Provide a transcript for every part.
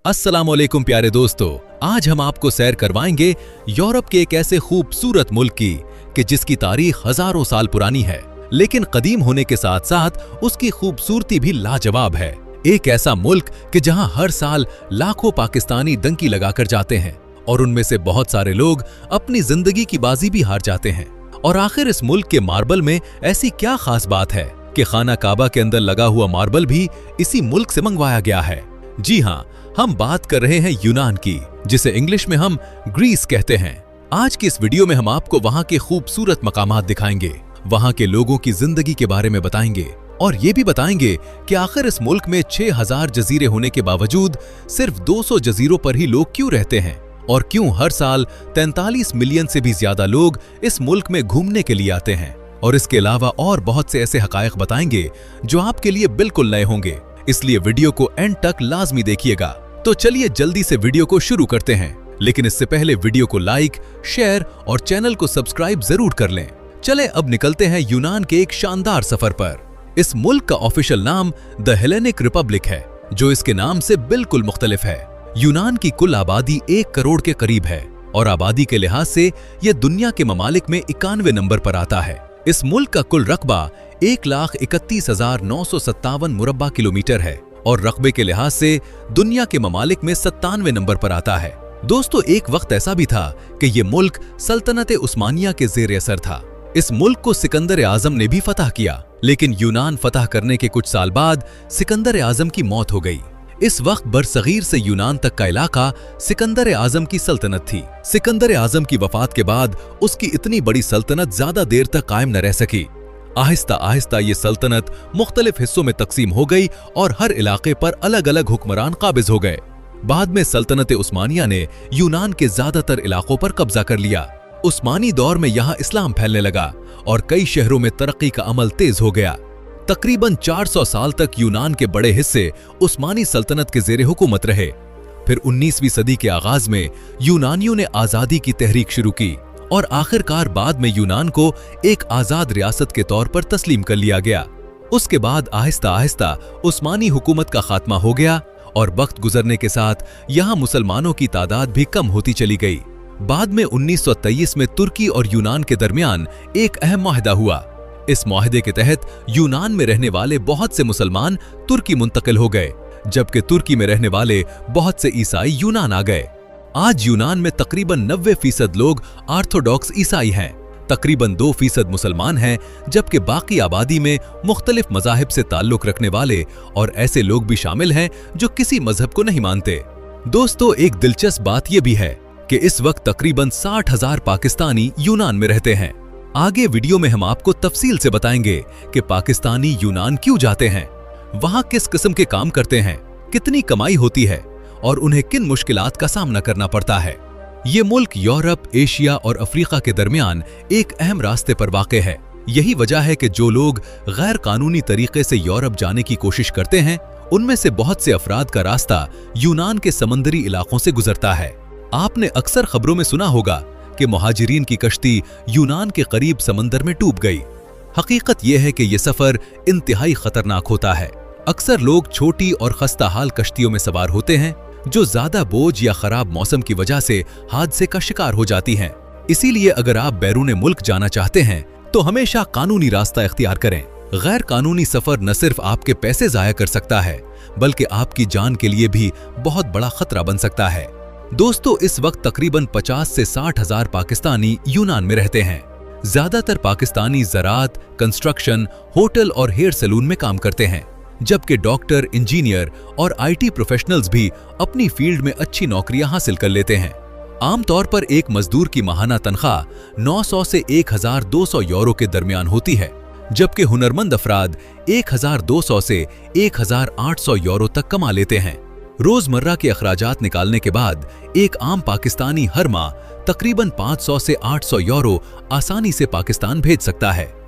अस्सलाम वालेकुम प्यारे दोस्तों, आज हम आपको सैर करवाएंगे यूरोप के एक ऐसे खूबसूरत मुल्क की कि जिसकी तारीख हजारों साल पुरानी है, लेकिन कदीम होने के साथ साथ उसकी खूबसूरती भी लाजवाब है। एक ऐसा मुल्क कि जहां हर साल लाखों पाकिस्तानी डंकी लगाकर जाते हैं और उनमें से बहुत सारे लोग अपनी जिंदगी की बाजी भी हार जाते हैं। और आखिर इस मुल्क के मार्बल में ऐसी क्या खास बात है कि खाना काबा के अंदर लगा हुआ मार्बल भी इसी मुल्क से मंगवाया गया है। जी हाँ, हम बात कर रहे हैं यूनान की, जिसे इंग्लिश में हम ग्रीस कहते हैं। आज की इस वीडियो में हम आपको वहां के खूबसूरत मकामात दिखाएंगे, वहां के लोगों की जिंदगी के बारे में बताएंगे और ये भी बताएंगे कि आखिर इस मुल्क में 6000 जजीरे होने के बावजूद सिर्फ 200 जजीरों पर ही लोग क्यों रहते हैं और क्यों हर साल 43 मिलियन से भी ज्यादा लोग इस मुल्क में घूमने के लिए आते हैं। और इसके अलावा और बहुत से ऐसे हकायक बताएंगे जो आपके लिए बिल्कुल नए होंगे, इसलिए वीडियो को एंड तक लाजमी देखिएगा। तो चलिए जल्दी से वीडियो को शुरू करते हैं, लेकिन इससे पहले वीडियो को लाइक, शेयर और चैनल को सब्सक्राइब जरूर कर लें। चले अब निकलते हैं यूनान के एक शानदार सफर पर। इस मुल्क का ऑफिशियल नाम द हेलेनिक रिपब्लिक है, जो इसके नाम से बिल्कुल मुख्तलिफ है। यूनान की कुल आबादी 1 करोड़ के करीब है और आबादी के लिहाज से यह दुनिया के ममालिक में 91 नंबर पर आता है। इस मुल्क का कुल रकबा 1,31,957 मुरब्बा किलोमीटर है और रकबे के लिहाज से दुनिया के ममालिक में 97 नंबर पर आता है। दोस्तों, एक वक्त ऐसा भी था कि ये मुल्क सल्तनत उस्मानिया के ज़ेर असर था। इस मुल्क को सिकंदर आजम ने भी फतह किया, लेकिन यूनान फतह करने के कुछ साल बाद सिकंदर आजम की मौत हो गई। इस वक्त बरसगीर से यूनान तक का इलाका सिकंदर आजम की सल्तनत थी। सिकंदर आजम की वफात के बाद उसकी इतनी बड़ी सल्तनत ज्यादा देर तक कायम न रह सकी। आहिस्ता आहिस्ता ये सल्तनत मुख्तलिफ हिस्सों में तकसीम हो गई और हर इलाके पर अलग अलग हुक्मरान काबिज हो गए। बाद में सल्तनत उस्मानिया ने यूनान के ज्यादातर इलाकों पर कब्जा कर लिया। उस्मानी दौर में यहाँ इस्लाम फैलने लगा और कई शहरों में तरक्की का अमल तेज हो गया। तकरीबन 400 साल तक यूनान के बड़े हिस्से उस्मानी सल्तनत के ज़ेरे हुकूमत रहे। फिर 19वीं सदी के आगाज में यूनानियों ने आजादी की तहरीक शुरू की और आखिरकार बाद में यूनान को एक आजाद रियासत के तौर पर तस्लीम कर लिया गया। उसके बाद आहिस्ता आहिस्ता उस्मानी हुकूमत का खात्मा हो गया और वक्त गुजरने के साथ यहाँ मुसलमानों की तादाद भी कम होती चली गई। बाद में 1923 में तुर्की और यूनान के दरमियान एक अहम मुआहदा हुआ। इस मुआहदे के तहत यूनान में रहने वाले बहुत से मुसलमान तुर्की मुंतकिल हो गए, जबकि तुर्की में रहने वाले बहुत से ईसाई यूनान आ गए। आज यूनान में तकरीबन 90% लोग ऑर्थोडॉक्स ईसाई हैं, तकरीबन 2% मुसलमान हैं, जबकि बाकी आबादी में मुख्तलिफ मज़ाहिब से ताल्लुक रखने वाले और ऐसे लोग भी शामिल हैं जो किसी मजहब को नहीं मानते। दोस्तों, एक दिलचस्प बात यह भी है कि इस वक्त तकरीबन 60,000 पाकिस्तानी यूनान में रहते हैं। आगे वीडियो में हम आपको तफसील से बताएंगे कि पाकिस्तानी यूनान क्यों जाते हैं, वहां किस किस्म के काम करते हैं, कितनी कमाई होती है और उन्हें किन मुश्किलात का सामना करना पड़ता है। ये मुल्क यूरोप, एशिया और अफ्रीका के दरमियान एक अहम रास्ते पर वाक़े है। यही वजह है कि जो लोग गैर कानूनी तरीके से यूरोप जाने की कोशिश करते हैं, उनमें से बहुत से अफराद का रास्ता यूनान के समंदरी इलाकों से गुजरता है। आपने अक्सर खबरों में सुना होगा कि मुहाजिरीन की कश्ती यूनान के करीब समंदर में डूब गई। हकीकत यह है कि यह सफर इंतहाई खतरनाक होता है। अक्सर लोग छोटी और खस्ताहाल कश्तियों में सवार होते हैं जो ज्यादा बोझ या खराब मौसम की वजह से हादसे का शिकार हो जाती हैं। इसीलिए अगर आप बैरून मुल्क जाना चाहते हैं तो हमेशा कानूनी रास्ता इख्तियार करें। गैर कानूनी सफर न सिर्फ आपके पैसे जाया कर सकता है, बल्कि आपकी जान के लिए भी बहुत बड़ा खतरा बन सकता है। दोस्तों, इस वक्त तकरीबन 50 से 60 हजार पाकिस्तानी यूनान में रहते हैं। ज्यादातर पाकिस्तानी ज़राअत, कंस्ट्रक्शन, होटल और हेयर सैलून में काम करते हैं, जबकि डॉक्टर, इंजीनियर और IT प्रोफेशनल्स भी अपनी फील्ड में अच्छी नौकरियां हासिल कर लेते हैं। आमतौर पर एक मजदूर की माहाना तनख्वाह 900 से 1,200 यूरो के दरमियान होती है, जबकि हुनरमंद अफराद 1,200 से 1,800 यूरो तक कमा लेते हैं। रोजमर्रा के अखराजात निकालने के बाद एक आम पाकिस्तानी हर माह तकरीबन 500 से 800 यूरो आसानी से पाकिस्तान भेज सकता है।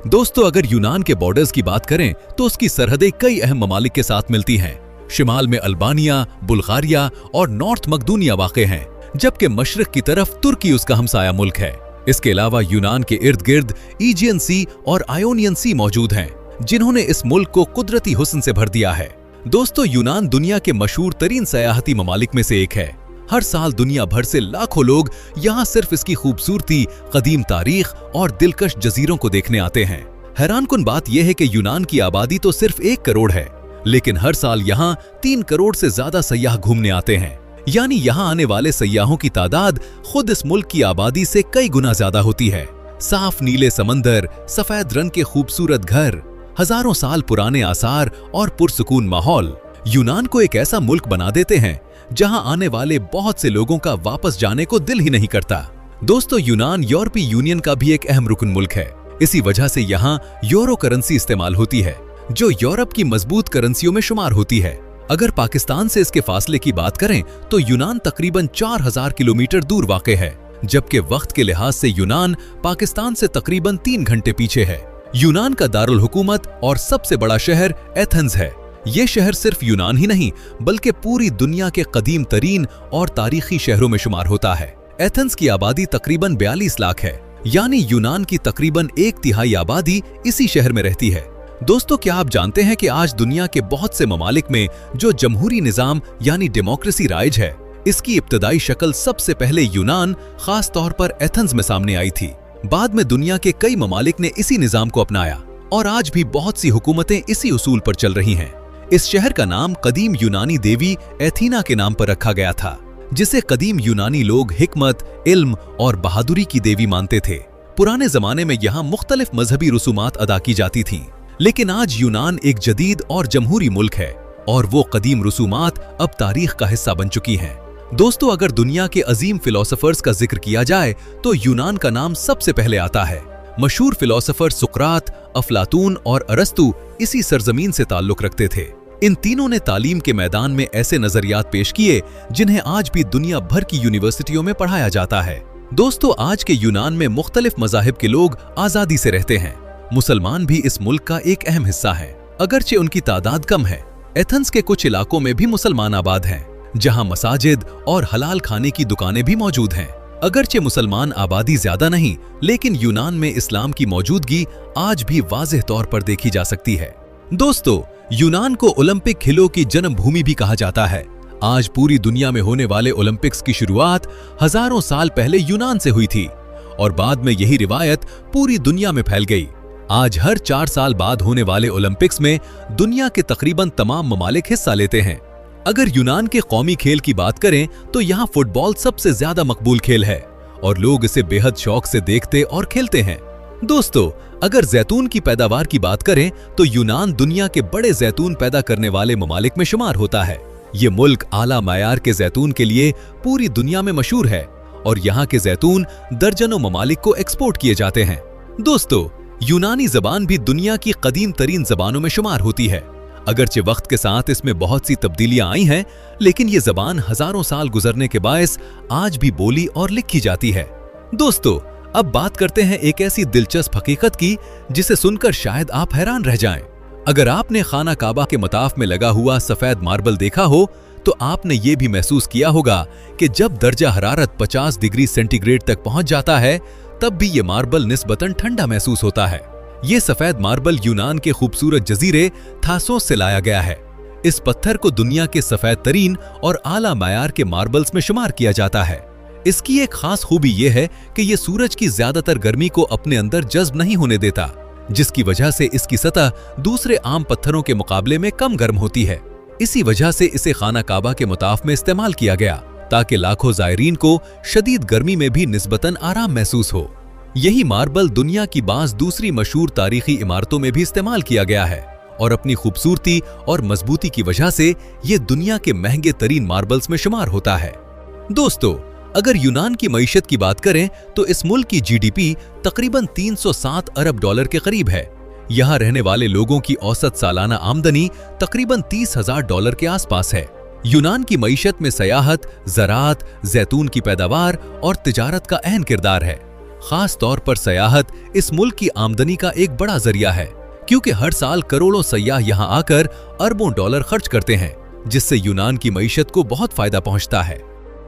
दोस्तों, अगर यूनान के बॉर्डर्स की बात करें तो उसकी सरहदें कई अहम ममालिक के साथ मिलती हैं। शिमाल में अल्बानिया, बुल्गारिया और नॉर्थ मकदूनिया वाक़े हैं, जबकि मशरिक की तरफ तुर्की उसका हमसाया मुल्क है। इसके अलावा यूनान के इर्द गिर्द ईजियन सी और आयोनियन सी मौजूद हैं, जिन्होंने इस मुल्क को कुदरती हुस्न से भर दिया है। दोस्तों, यूनान दुनिया के मशहूर तरीन सयाहती ममालिक में से एक है। हर साल दुनिया भर से लाखों लोग यहाँ सिर्फ इसकी खूबसूरती, कदीम तारीख और दिलकश जजीरों को देखने आते हैं। हैरानकुन बात यह है कि यूनान की आबादी तो सिर्फ 1 करोड़ है, लेकिन हर साल यहाँ 3 करोड़ से ज्यादा सयाह घूमने आते हैं। यानी यहाँ आने वाले सयाहों की तादाद खुद इस मुल्क की आबादी से कई गुना ज्यादा होती है। साफ नीले समंदर, सफेद रंग के खूबसूरत घर, हजारों साल पुराने आसार और पुरसुकून माहौल यूनान को एक ऐसा मुल्क बना देते हैं जहां आने वाले बहुत से लोगों का वापस जाने को दिल ही नहीं करता। दोस्तों, यूनान यूरोपीय यूनियन का भी एक अहम रुकन मुल्क है। इसी वजह से यहाँ यूरो करेंसी इस्तेमाल होती है, जो यूरोप की मजबूत करेंसियों में शुमार होती है। अगर पाकिस्तान से इसके फासले की बात करें तो यूनान तकरीबन 4000 किलोमीटर दूर वाक़ है, जबकि वक्त के लिहाज से यूनान पाकिस्तान से तकरीबन 3 घंटे पीछे है। यूनान का दारुल हुकूमत और सबसे बड़ा शहर एथेंस है। ये शहर सिर्फ यूनान ही नहीं बल्कि पूरी दुनिया के कदीम तरीन और तारीखी शहरों में शुमार होता है। एथेंस की आबादी तकरीबन 42 लाख है, यानी यूनान की तकरीबन 1/3 आबादी इसी शहर में रहती है। दोस्तों, क्या आप जानते हैं कि आज दुनिया के बहुत से ममालिक में जो जमहूरी निजाम यानी डेमोक्रेसी राइज है, इसकी इब्तदाई शक्ल सबसे पहले यूनान, खास तौर पर एथेंस में सामने आई थी। बाद में दुनिया के कई ममालिक ने इसी निजाम को अपनाया और आज भी बहुत सी हुकूमतें इसी उसूल पर चल रही हैं। इस शहर का नाम कदीम यूनानी देवी एथीना के नाम पर रखा गया था, जिसे कदीम यूनानी लोग हिकमत, इल्म और बहादुरी की देवी मानते थे। पुराने जमाने में यहाँ मुख्तलिफ मजहबी रसूमात अदा की जाती थीं, लेकिन आज यूनान एक जदीद और जमहूरी मुल्क है और वो कदीम रसूमात अब तारीख का हिस्सा बन चुकी हैं। दोस्तों, अगर दुनिया के अजीम फिलोसोफर्स का जिक्र किया जाए तो यूनान का नाम सबसे पहले आता है। मशहूर फिलोसोफर सुकरात, अफलातून और अरस्तु इसी सरजमीन से ताल्लुक रखते थे। इन तीनों ने तालीम के मैदान में ऐसे नजरियात पेश किए जिन्हें आज भी दुनिया भर की यूनिवर्सिटियों में पढ़ाया जाता है। दोस्तों, आज के यूनान में मुख्तलिफ मजाहिब के लोग आजादी से रहते हैं। मुसलमान भी इस मुल्क का एक अहम हिस्सा है, अगरचे उनकी तादाद कम है। एथेंस के कुछ इलाकों में भी मुसलमान आबाद हैं, जहां मसाजिद और हलाल खाने की दुकानें भी मौजूद हैं। अगरचे मुसलमान आबादी ज्यादा नहीं, लेकिन यूनान में इस्लाम की मौजूदगी आज भी वाज़ेह तौर पर देखी जा सकती है। दोस्तों, यूनान को ओलंपिक खेलों की जन्मभूमि भी कहा जाता है। आज पूरी दुनिया में होने वाले ओलंपिक्स की शुरुआत हजारों साल पहले यूनान से हुई थी और बाद में यही रिवायत पूरी दुनिया में फैल गई। आज हर 4 साल बाद होने वाले ओलंपिक्स में दुनिया के तकरीबन तमाम ममालिक हिस्सा लेते हैं। अगर यूनान के कौमी खेल की बात करें तो यहाँ फुटबॉल सबसे ज्यादा मकबूल खेल है और लोग इसे बेहद शौक से देखते और खेलते हैं। दोस्तों, अगर जैतून की पैदावार की बात करें तो यूनान दुनिया के बड़े जैतून पैदा करने वाले ममालिक में शुमार होता है। ये मुल्क आला मायार के जैतून के लिए पूरी दुनिया में मशहूर है और यहाँ के जैतून दर्जनों ममालिक को एक्सपोर्ट किए जाते हैं। दोस्तों, यूनानी जबान भी दुनिया की कदीम तरीन जबानों में शुमार होती है। अगरचे वक्त के साथ इसमें बहुत सी तब्दीलियां आई हैं, लेकिन ये जबान हजारों साल गुजरने के बायस आज भी बोली और लिखी जाती है। दोस्तों, अब बात करते हैं एक ऐसी दिलचस्प हकीकत की जिसे सुनकर शायद आप हैरान रह जाएं। अगर आपने खाना काबा के मताफ में लगा हुआ सफेद मार्बल देखा हो तो आपने ये भी महसूस किया होगा कि जब दर्जा हरारत 50 डिग्री सेंटीग्रेड तक पहुंच जाता है तब भी ये मार्बल निस्बतन ठंडा महसूस होता है। ये सफेद मार्बल यूनान के खूबसूरत जजीरे थासोस से लाया गया है। इस पत्थर को दुनिया के सफेद तरीन और आला मायार के मार्बल्स में शुमार किया जाता है। इसकी एक खास खूबी यह है कि यह सूरज की ज्यादातर गर्मी को अपने अंदर जज्ब नहीं होने देता, जिसकी वजह से इसकी सतह दूसरे आम पत्थरों के मुकाबले में कम गर्म होती है। इसी वजह से इसे खाना काबा के मुताफ में इस्तेमाल किया गया ताकि लाखों जायरीन को शदीद गर्मी में भी निस्बतन आराम महसूस हो। यही मार्बल दुनिया की बाज़ दूसरी मशहूर तारीखी इमारतों में भी इस्तेमाल किया गया है और अपनी खूबसूरती और मजबूती की वजह से ये दुनिया के महंगे तरीन मार्बल्स में शुमार होता है। दोस्तों, अगर यूनान की मईशत की बात करें तो इस मुल्क की जीडीपी तकरीबन 307 अरब डॉलर के करीब है। यहाँ रहने वाले लोगों की औसत सालाना आमदनी तकरीबन 30,000 डॉलर के आसपास है। यूनान की मईशत में सयाहत, ज़राअत, जैतून की पैदावार और तिजारत का अहम किरदार है। खास तौर पर सयाहत इस मुल्क की आमदनी का एक बड़ा जरिया है, क्योंकि हर साल करोड़ों सयाह यहाँ आकर अरबों डॉलर खर्च करते हैं, जिससे यूनान की मईशत को बहुत फायदा पहुँचता है।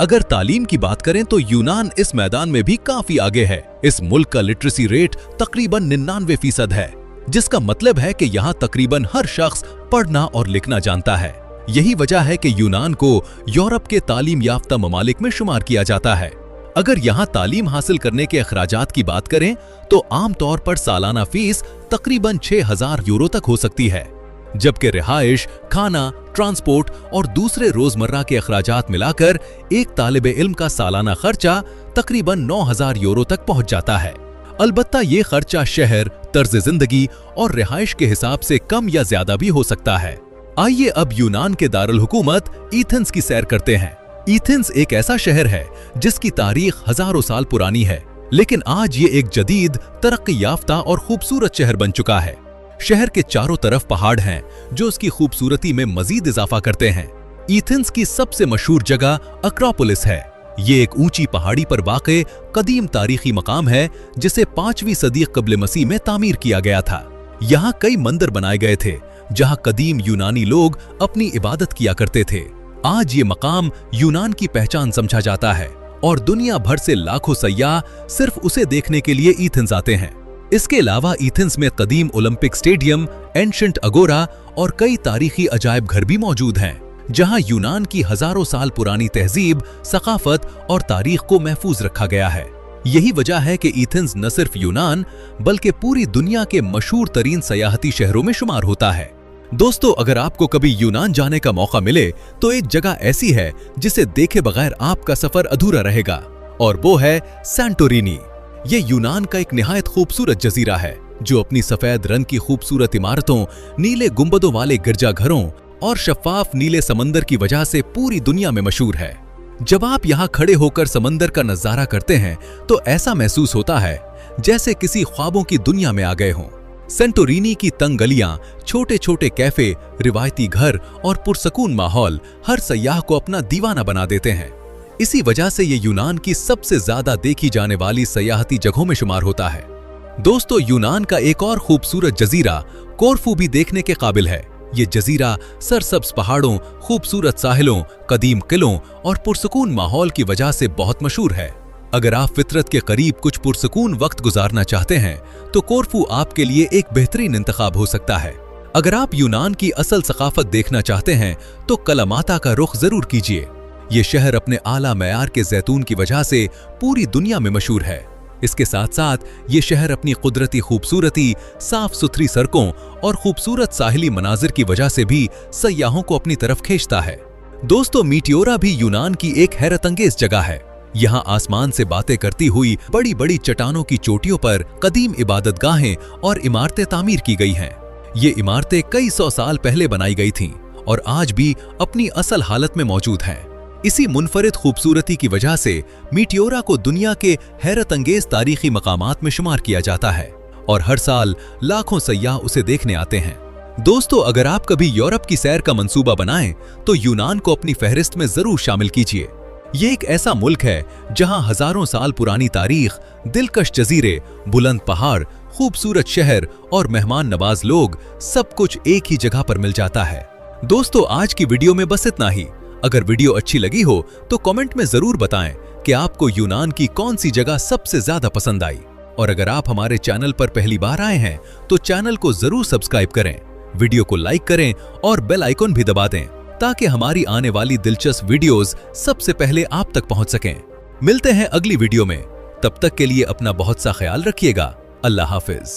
अगर तालीम की बात करें तो यूनान इस मैदान में भी काफी आगे है। इस मुल्क का लिटरेसी रेट तकरीबन 99% है। जिसका मतलब है कि यहाँ तकरीबन हर शख्स पढ़ना और लिखना जानता है। यही वजह है कि यूनान को यूरोप के तालीम याफ्ता ममालिक में शुमार किया जाता है। अगर यहाँ तालीम हासिल करने के अखराजात की बात करें तो आमतौर पर सालाना फीस तकरीबन 6000 यूरो तक हो सकती है, जबकि रिहाइश, खाना, ट्रांसपोर्ट और दूसरे रोजमर्रा के अखराजात मिलाकर एक तालिब इल्म का सालाना खर्चा तकरीबन 9000 यूरो तक पहुंच जाता है। अलबत्ता ये खर्चा शहर, तर्ज जिंदगी और रिहाइश के हिसाब से कम या ज्यादा भी हो सकता है। आइए अब यूनान के दारुल हुकूमत एथेंस की सैर करते हैं। एथेंस एक ऐसा शहर है जिसकी तारीख हजारों साल पुरानी है, लेकिन आज ये एक जदीद, तरक्की याफ्ता और खूबसूरत शहर बन चुका है। शहर के चारों तरफ पहाड़ हैं जो उसकी खूबसूरती में मजीद इजाफा करते हैं। एथेंस की सबसे मशहूर जगह अक्रोपोलिस है। ये एक ऊंची पहाड़ी पर वाक़े कदीम तारीखी मकाम है जिसे 5वीं सदी क़ब्ल मसीह में तामीर किया गया था। यहाँ कई मंदिर बनाए गए थे जहाँ कदीम यूनानी लोग अपनी इबादत किया करते थे। आज ये मकाम यूनान की पहचान समझा जाता है और दुनिया भर से लाखों सय्याह सिर्फ उसे देखने के लिए एथेंस आते हैं। इसके अलावा एथेंस में कदीम ओलंपिक स्टेडियम, एंशंट अगोरा और कई तारीखी अजायब घर भी मौजूद हैं, जहां यूनान की हजारों साल पुरानी तहजीब, सकाफत और तारीख को महफूज रखा गया है। यही वजह है कि एथेंस न सिर्फ यूनान बल्कि पूरी दुनिया के मशहूर तरीन सयाहती शहरों में शुमार होता है। दोस्तों, अगर आपको कभी यूनान जाने का मौका मिले तो एक जगह ऐसी है जिसे देखे बगैर आपका सफर अधूरा रहेगा, और वो है सैंटोरिनी। ये यूनान का एक निहायत खूबसूरत जजीरा है जो अपनी सफेद रंग की खूबसूरत इमारतों, नीले गुंबदों वाले गिरजाघरों और शफाफ नीले समंदर की वजह से पूरी दुनिया में मशहूर है। जब आप यहाँ खड़े होकर समंदर का नजारा करते हैं तो ऐसा महसूस होता है जैसे किसी ख्वाबों की दुनिया में आ गए हों। सैंटोरिनी की तंग गलियां, छोटे छोटे कैफे, रिवायती घर और पुरसकून माहौल हर सयाह को अपना दीवाना बना देते हैं। इसी वजह से ये यूनान की सबसे ज्यादा देखी जाने वाली सयाहती जगहों में शुमार होता है। दोस्तों, यूनान का एक और खूबसूरत जजीरा कोरफू भी देखने के काबिल है। ये जजीरा सरसब्ज पहाड़ों, खूबसूरत साहिलों, कदीम किलों और पुरसकून माहौल की वजह से बहुत मशहूर है। अगर आप फितरत के करीब कुछ पुरसकून वक्त गुजारना चाहते हैं तो कोरफू आपके लिए एक बेहतरीन इंतखाब हो सकता है। अगर आप यूनान की असल सकाफत देखना चाहते हैं तो कलामाता का रुख जरूर कीजिए। ये शहर अपने आला मयार के जैतून की वजह से पूरी दुनिया में मशहूर है। इसके साथ साथ ये शहर अपनी कुदरती खूबसूरती, साफ सुथरी सड़कों और खूबसूरत साहिली मनाजिर की वजह से भी सयाहों को अपनी तरफ खींचता है। दोस्तों, मीटियोरा भी यूनान की एक हैरतअंगेज जगह है। यहाँ आसमान से बातें करती हुई बड़ी बड़ी चट्टानों की चोटियों पर कदीम इबादतगाहें और इमारतें तामीर की गई हैं। ये इमारतें कई सौ साल पहले बनाई गई थीं और आज भी अपनी असल हालत में मौजूद हैं। इसी मुनफरिद खूबसूरती की वजह से मीटियोरा को दुनिया के हैरतअंगेज तारीखी मकामात में शुमार किया जाता है और हर साल लाखों सय्याह उसे देखने आते हैं। दोस्तों, अगर आप कभी यूरोप की सैर का मंसूबा बनाएं तो यूनान को अपनी फहरिस्त में जरूर शामिल कीजिए। ये एक ऐसा मुल्क है जहां हजारों साल पुरानी तारीख, दिलकश जजीरे, बुलंद पहाड़, खूबसूरत शहर और मेहमान नवाज लोग सब कुछ एक ही जगह पर मिल जाता है। दोस्तों, आज की वीडियो में बस इतना ही। अगर वीडियो अच्छी लगी हो तो कमेंट में जरूर बताएं कि आपको यूनान की कौन सी जगह सबसे ज्यादा पसंद आई। और अगर आप हमारे चैनल पर पहली बार आए हैं तो चैनल को जरूर सब्सक्राइब करें, वीडियो को लाइक करें और बेल आइकन भी दबा दें ताकि हमारी आने वाली दिलचस्प वीडियोस सबसे पहले आप तक पहुंच सकें। मिलते हैं अगली वीडियो में, तब तक के लिए अपना बहुत सा ख्याल रखिएगा। अल्लाह हाफिज।